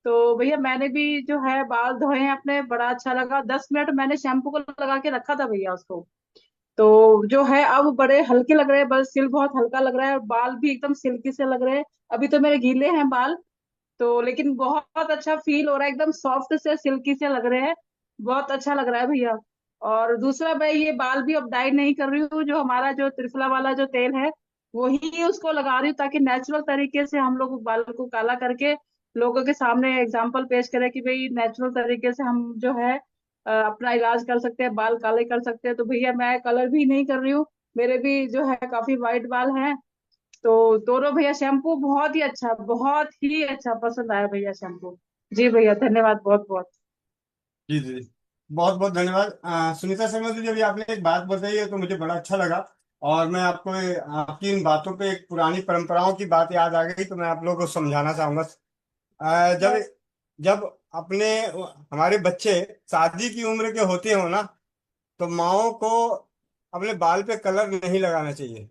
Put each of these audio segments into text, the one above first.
तो भैया मैंने भी जो है बाल धोए हैं अपने, बड़ा अच्छा लगा। 10 मिनट मैंने शैम्पू को लगा के रखा था भैया उसको। तो जो है अब बड़े हल्के लग रहे हैं, बस सिल्क बहुत हल्का लग रहा है, और बाल भी एकदम सिल्की से लग रहे हैं। अभी तो मेरे गीले हैं बाल, तो लेकिन बहुत अच्छा फील हो रहा है, एकदम सॉफ्ट से सिल्की से लग रहे हैं। बहुत अच्छा लग रहा है भैया। और दूसरा, मैं ये बाल भी अब डाई नहीं कर रही हूँ, जो हमारा जो त्रिफला वाला जो तेल है वही उसको लगा रही हूँ, ताकि नेचुरल तरीके से हम लोग बाल को काला करके लोगों के सामने एग्जाम्पल पेश करें कि भाई नेचुरल तरीके से हम जो है अपना इलाज कर सकते हैं, बाल काले कर सकते हैं। तो भैया मैं कलर भी नहीं कर रही हूँ, मेरे भी जो है काफी वाइट बाल हैं। तो दोनों भैया शैम्पू बहुत ही अच्छा पसंद आया भैया शैम्पू। जी भैया धन्यवाद बहुत बहुत। जी जी। बहुत बहुत धन्यवाद। सुनीता शर्मा जी, अभी आपने एक बात बताई है तो मुझे बड़ा अच्छा लगा। और मैं आपको आपकी इन बातों पे एक पुरानी परंपराओं की बात याद आ गई, तो मैं आप लोगों को समझाना चाहूंगा। जब जब अपने हमारे बच्चे शादी की उम्र के होते हो ना, तो माओ को अपने बाल पे कलर नहीं लगाना चाहिए।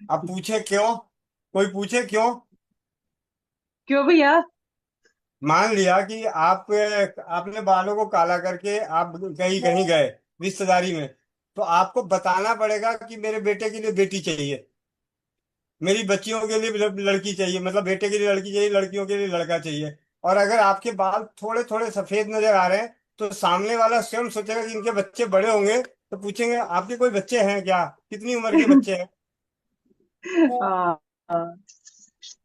अब पूछे क्यों? कोई पूछे क्यों? क्यों भैया? मान लिया कि आप आपने बालों को काला करके आप कहीं कहीं गए रिश्तेदारी में, तो आपको बताना पड़ेगा कि मेरे बेटे के लिए बेटी चाहिए, मेरी बच्चियों के लिए लड़की चाहिए, मतलब बेटे के लिए लड़की चाहिए, लड़कियों के लिए लड़का चाहिए। और अगर आपके बाल थोड़े थोड़े सफेद नजर आ रहे हैं, तो सामने वाला स्वयं सोचेगा कि इनके बच्चे बड़े होंगे, तो पूछेंगे आपके कोई बच्चे हैं क्या, कितनी उम्र के बच्चे हैं। हाँ हाँ।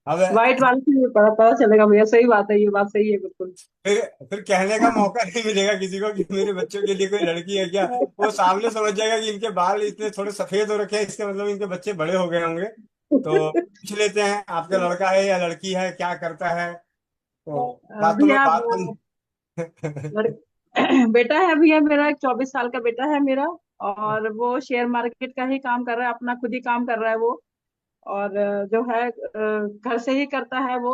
अब व्हाइट वाले से भी पता पता चलेगा भैया, सही बात है, ये बात सही है बिल्कुल। फिर कहने का मौका नहीं मिलेगा किसी को कि मेरे बच्चों के लिए कोई लड़की है क्या। वो सामने समझ जाएगा कि इनके बाल इतने थोड़े सफेद हो रखे हैं, इसका मतलब इनके बच्चे बड़े हो गए होंगे। तो पूछ लेते हैं आपका लड़का है या लड़की है, क्या करता है। तो बातों में भैया बात वो बन। लड़... बेटा है भैया मेरा, एक 24 साल का बेटा है मेरा। और वो शेयर मार्केट का ही काम कर रहा है, अपना खुद ही काम कर रहा है वो। और जो है घर से ही करता है वो।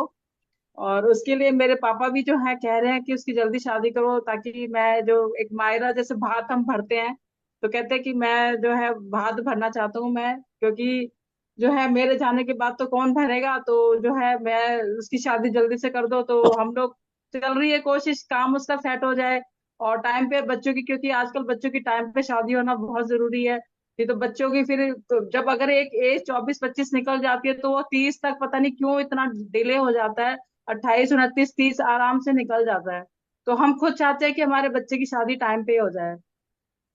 और उसके लिए मेरे पापा भी जो है कह रहे हैं कि उसकी जल्दी शादी करो, ताकि मैं जो एक मायरा जैसे भात हम भरते हैं, तो कहते हैं कि मैं जो है भात भरना चाहता हूँ मैं, क्योंकि जो है मेरे जाने के बाद तो कौन भरेगा, तो जो है मैं उसकी शादी जल्दी से कर दो। तो हम लोग चल रही है कोशिश, काम उसका सेट हो जाए और टाइम पे बच्चों की, क्योंकि आजकल बच्चों की टाइम पे शादी होना बहुत जरूरी है। ये तो बच्चों की फिर तो जब अगर एक एज 24-25 निकल जाती है, तो वो 30 तक पता नहीं क्यों इतना डिले हो जाता है। 28, 29, 30 आराम से निकल जाता है। तो हम खुद चाहते हैं कि हमारे बच्चे की शादी टाइम पे हो जाए।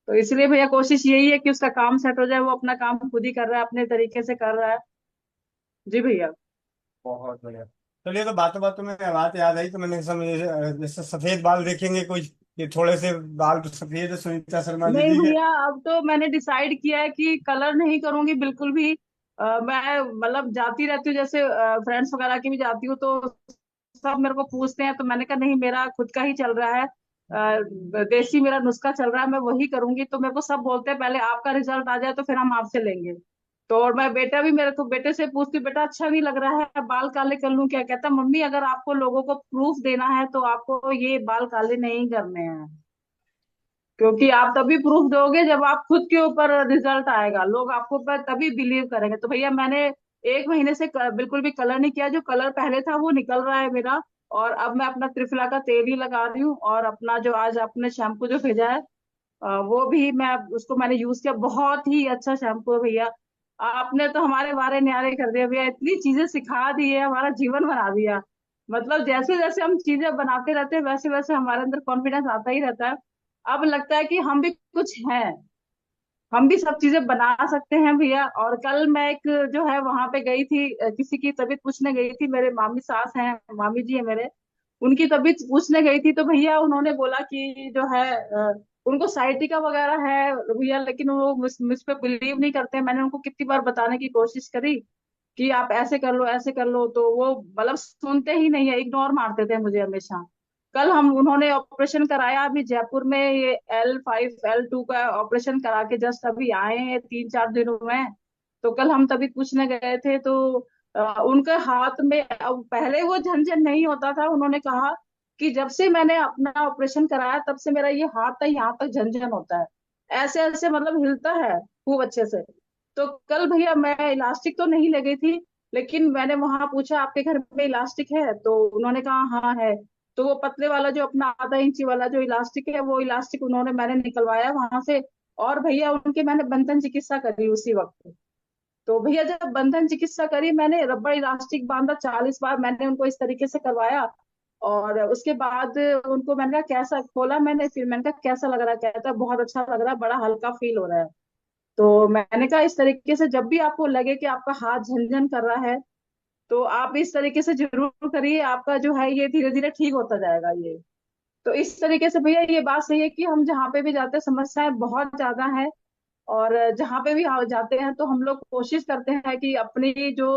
तो इसलिए भैया कोशिश यही है कि उसका काम सेट हो जाए, वो अपना काम खुद ही कर रहा है, अपने तरीके से कर रहा है। जी भैया। बहुत बढ़िया। चलिए, तो बातों बातों में बात याद आई, तो मैंने समझ जैसे सफेद बाल देखेंगे कोई, ये थोड़े से बाल सफेद है सुनीता शर्मा नहीं दीदी के। भैया, अब तो मैंने डिसाइड किया है कि कलर नहीं करूंगी बिल्कुल भी। मैं मतलब जाती रहती हूँ, जैसे फ्रेंड्स वगैरह की भी जाती हूँ, तो सब मेरे को पूछते हैं, तो मैंने कहा नहीं, मेरा खुद का ही चल रहा है। देसी मेरा नुस्खा चल रहा है, मैं वही करूंगी। तो मेरे को सब बोलते हैं पहले आपका रिजल्ट आ जाए तो फिर हम आपसे लेंगे। तो और मैं बेटा भी, मेरे को बेटे से पूछती हूँ, बेटा अच्छा नहीं लग रहा है, बाल काले कर लूं क्या? कहता मम्मी अगर आपको लोगों को प्रूफ देना है तो आपको ये बाल काले नहीं करने हैं, क्योंकि आप तभी प्रूफ दोगे जब आप खुद के ऊपर रिजल्ट आएगा, लोग आपको पर तभी बिलीव करेंगे। तो भैया मैंने 1 महीने से बिल्कुल भी कलर नहीं किया, जो कलर पहले था वो निकल रहा है मेरा। और अब मैं अपना त्रिफला का तेल ही लगा रही हूँ, और अपना जो आज आपने शैम्पू जो भेजा है वो भी मैं उसको मैंने यूज किया, बहुत ही अच्छा शैम्पू है भैया। आपने तो हमारे बारे न्यारे कर दिया भैया, इतनी चीजें सिखा दी है, हमारा जीवन बना दिया। मतलब जैसे जैसे हम चीजें बनाते रहते हैं, वैसे वैसे हमारे अंदर कॉन्फिडेंस आता ही रहता है। अब लगता है कि हम भी कुछ हैं, हम भी सब चीजें बना सकते हैं भैया। और कल मैं एक जो है वहां पे गई थी, किसी की तबीयत पूछने गई थी, मेरे मामी सास हैं, मामी जी है मेरे, उनकी तबीयत पूछने गई थी। तो भैया उन्होंने बोला कि जो है उनको साइटिका वगैरह है भैया, लेकिन वो मुझ पे बिलीव नहीं करते। मैंने उनको कितनी बार बताने की कोशिश करी कि आप ऐसे कर लो ऐसे कर लो, तो वो मतलब सुनते ही नहीं है, इग्नोर मारते थे मुझे हमेशा। कल हम उन्होंने ऑपरेशन कराया अभी जयपुर में, ये L5 L2 का ऑपरेशन करा के जस्ट अभी आए हैं 3-4 दिनों में। तो कल हम तभी पूछने गए थे, तो उनके हाथ में, अब पहले वो झंझन नहीं होता था, उन्होंने कहा कि जब से मैंने अपना ऑपरेशन कराया तब से मेरा ये हाथ है, यहाँ तक झंझन होता है, ऐसे ऐसे मतलब हिलता है खूब अच्छे से। तो कल भैया मैं इलास्टिक तो नहीं ले गई थी, लेकिन मैंने वहां पूछा आपके घर में इलास्टिक है, तो उन्होंने कहा हाँ है। तो वो पतले वाला जो अपना आधा इंची वाला जो इलास्टिक है, वो इलास्टिक मैंने निकलवाया वहां से। और भैया उनके मैंने बंधन चिकित्सा करी उसी वक्त। तो भैया जब बंधन चिकित्सा करी, मैंने रबड़ इलास्टिक बांधा 40 बार मैंने उनको इस तरीके से करवाया। और उसके बाद उनको मैंने कहा कैसा, खोला मैंने, फिर मैंने कहा कैसा लग रहा है, कहता है बहुत अच्छा लग रहा है, बड़ा हल्का फील हो रहा है। तो मैंने कहा इस तरीके से जब भी आपको लगे कि आपका हाथ झनझन कर रहा है, तो आप इस तरीके से जरूर करिए, आपका जो है ये धीरे धीरे ठीक होता जाएगा ये। तो इस तरीके से भैया ये बात सही है कि हम जहाँ पे भी जाते हैं समस्याएं बहुत ज्यादा हैं। और जहाँ पे भी जाते हैं तो हम लोग कोशिश करते हैं कि अपनी जो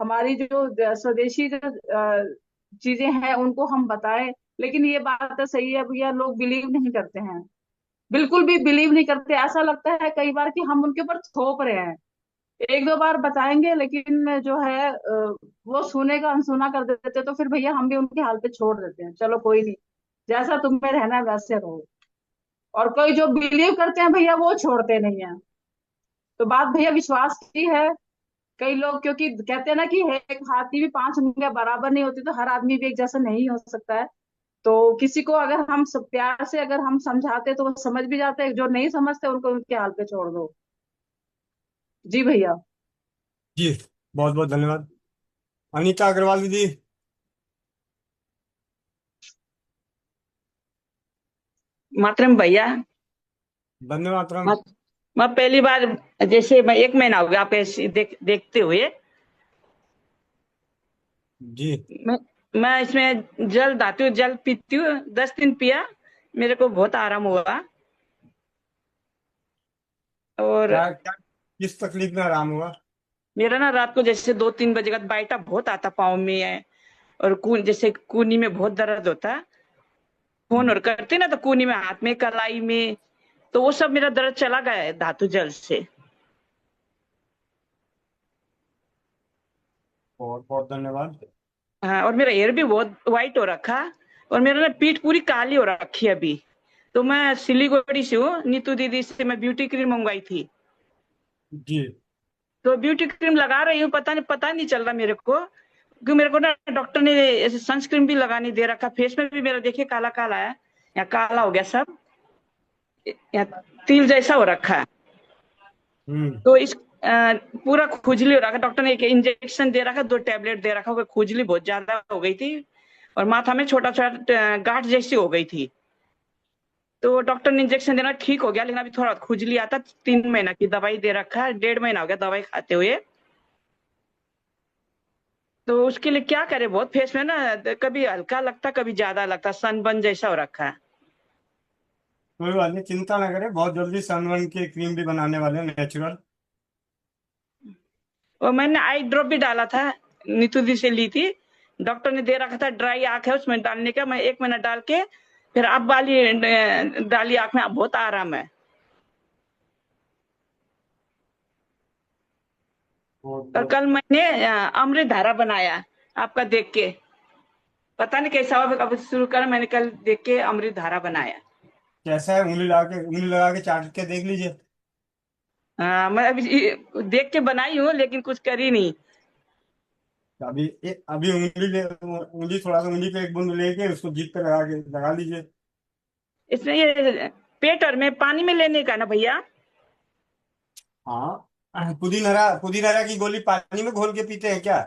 हमारी जो स्वदेशी जो चीजें हैं उनको हम बताएं। लेकिन ये बात तो सही है भैया, लोग बिलीव नहीं करते हैं, बिल्कुल भी बिलीव नहीं करते। ऐसा लगता है कई बार कि हम उनके ऊपर थोप रहे हैं। एक दो बार बताएंगे लेकिन जो है वो सुने का अनसुना कर देते, तो फिर भैया हम भी उनके हाल पे छोड़ देते हैं, चलो कोई नहीं, जैसा तुम्हें रहना है वैसे रहो। और कोई जो बिलीव करते हैं भैया वो छोड़ते नहीं है। तो बात भैया विश्वास की है। कई लोग क्योंकि कहते हैं ना कि एक हाथ की भी 5 उंगलियां बराबर नहीं होती, तो हर आदमी भी एक जैसा नहीं हो सकता है। तो किसी को अगर हम सब प्यार से अगर हम समझाते तो वो समझ भी जाते हैं, जो नहीं समझते उनको उनके हाल पे छोड़ दो। जी भैया। जी, बहुत बहुत धन्यवाद। अनीता अग्रवाल दीदी। मातरम भैया। वंदे मातरम। मैं मैं पहली बार, जैसे मैं 1 महीना हो गया आप ऐसे देखते हुए। जी। मैं मैं इसमें जल धातु जल पीती हूँ, 10 दिन पिया, मेरे को बहुत आराम हुआ। और क्या क्या किस तकलीफ में आराम हुआ? मेरा ना रात को जैसे 2-3 बजे का बाइटा बहुत आता पाँव में है। और जैसे कूनी में बहुत दर्द होता। फोन और करते ना तो कूनी में, हाथ में, कलाई में, तो वो सब मेरा दर्द चला गया है धातु जल से। बहुत बहुत धन्यवाद। हाँ, और मेरा हेयर भी बहुत व्हाइट हो रखा। और मेरा ना पीठ पूरी काली हो रखी है अभी। तो मैं सिलीगुड़ी से हूँ, नीतू दीदी से मैं ब्यूटी क्रीम मंगवाई थी। जी। तो ब्यूटी क्रीम लगा रही हूँ, पता नहीं चल रहा मेरे को, क्योंकि मेरे को ना डॉक्टर ने ऐसे सनस्क्रीन भी लगाने दे रखा, फेस में भी मेरा देखिए काला काला है, या काला हो गया सब, या तिल जैसा हो रखा है। हम्म। तो पूरा खुजली हो रखा, डॉक्टर ने एक इंजेक्शन दे रखा, 2 टैबलेट दे रखा, खुजली बहुत ज्यादा हो गई थी। और माथा में छोटा छोटा गांठ जैसी हो गई थी। तो डॉक्टर ने इंजेक्शन देना ठीक हो गया, लेकिन अभी थोड़ा खुजली आता। 3 महीना की दवाई दे रखा है, 1.5 महीना हो गया दवाई खाते हुए। तो उसके लिए क्या करे, बहुत फेस में ना कभी हल्का लगता, कभी ज्यादा लगता, सनबर्न जैसा हो रखा है। कोई बात नहीं, चिंता ना करें, बहुत जल्दी सनबर्न की क्रीम भी बनाने वाले हैं नेचुरल। और मैंने आई ड्रॉप भी डाला था, नीतू दी से ली थी। डॉक्टर ने दे रखा था, ड्राई आंख है उसमें डालने का, मैं 1 महीना डाल के फिर अब वाली डाली आंख में, अब बहुत आराम है। बहुत और बहुत। कल मैंने अमृत धारा बनाया, आपका देख के, पता नहीं कैसा हुआ, कब शुरू करा, मैंने कल देख के अमृत धारा बनाया। कैसा है? उंगली लगा के चाट के देख लीजिए। मैं अभी देख के बनाई हूँ, लेकिन कुछ करी नहीं। अभी उंगली थोड़ा सा उंगली पे एक बूंद लेके उसको जीभ पे लगा लीजिए। इसमें ये पेट और में पानी में लेने का ना भैया? हाँ, पुदीन हरा की गोली पानी में घोल के पीते हैं क्या?